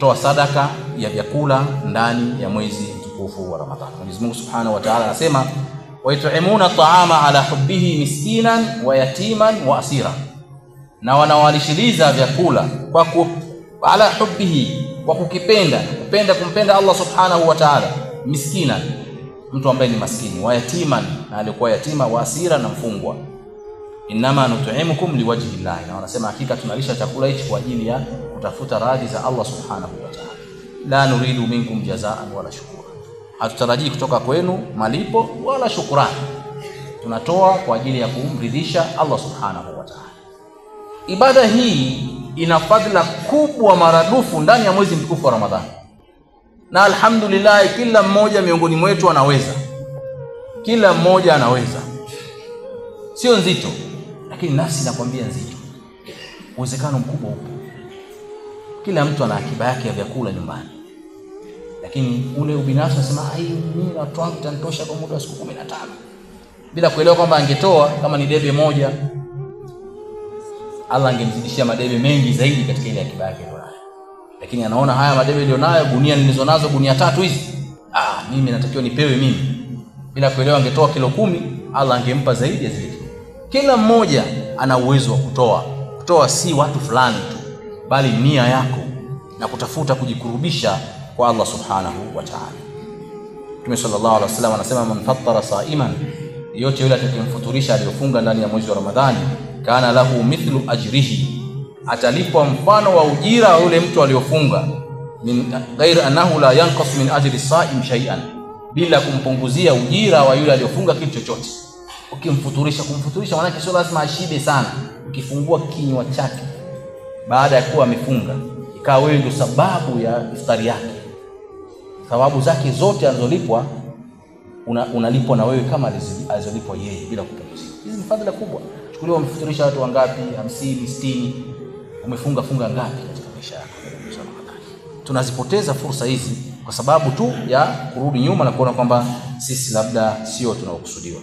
kutoa sadaka ya vyakula ndani ya mwezi mtukufu wa Ramadhani. Mwenyezi Mungu Subhanahu wa Ta'ala anasema wa yut'imuna at'ama ala hubbihi miskinan wa yatiman wa asira, na wanawalishiliza vyakula ala hubbihi, kwa kumpenda Allah Subhanahu wa Ta'ala, miskinan, mtu ambaye ni maskini, wa yatiman, na alikuwa yatima, wa asira, na mfungwa. Inama nut'imukum liwajhi Allah, na wanasema hakika tunalisha chakula hichi kwa ajili ya kutafuta radhi za Allah Subhanahu wa Ta'ala. La nuridu minkum jazaan wala shukura, hatutarajii kutoka kwenu malipo wala shukrani, tunatoa kwa ajili ya kumridhisha Allah Subhanahu wa Ta'ala. Ibada hii ina fadhila kubwa maradufu ndani ya mwezi mtukufu wa Ramadhani, na alhamdulillah kila mmoja miongoni mwetu anaweza, kila mmoja anaweza. Sio nzito, lakini nafsi inakwambia nzito. Uwezekano mkubwa upo, kila mtu ana akiba yake ya vyakula nyumbani, lakini ule ubinafsi unasema mimi na watu wangu itanitosha kwa muda wa siku 15, bila kuelewa kwamba angetoa kama ni debe moja, Allah angemzidishia madebe mengi zaidi katika ile akiba yake bora. Lakini anaona haya madebe nilionayo, gunia nilizonazo, gunia 3 hizi, mimi natakiwa nipewe mimi, bila kuelewa angetoa kilo 10, Allah angempa zaidi ya zile. Kila mmoja ana uwezo wa kutoa. Kutoa si watu fulani tu, bali nia yako na kutafuta kujikurubisha kwa Allah Subhanahu wa Ta'ala. Mtume sallallahu alaihi wasallam anasema man fattara sa'iman, yote yule atakayemfuturisha aliyofunga ndani ya mwezi wa Ramadhani, kana lahu mithlu ajrihi, atalipwa mfano wa ujira wa yule mtu aliyofunga, min ghairi annahu la yanqas min ajri sa'im shay'an, bila kumpunguzia ujira wa yule aliyofunga kitu chochote. Kumfuturisha maana sio lazima ashibe sana. Ukifungua kinywa chake baada ya kuwa amefunga, ikawa wewe ndio sababu ya iftari yake, thawabu zake zote anazolipwa unalipwa na wewe kama alizolipwa yeye bila kupunguzia. Hizi ni fadhila kubwa. Chukulia umefuturisha watu wangapi, 50, 60, umefunga ngapi katika maisha yako? Tunazipoteza fursa hizi kwa sababu tu ya kurudi nyuma na kuona kwamba sisi labda sio tunaokusudiwa.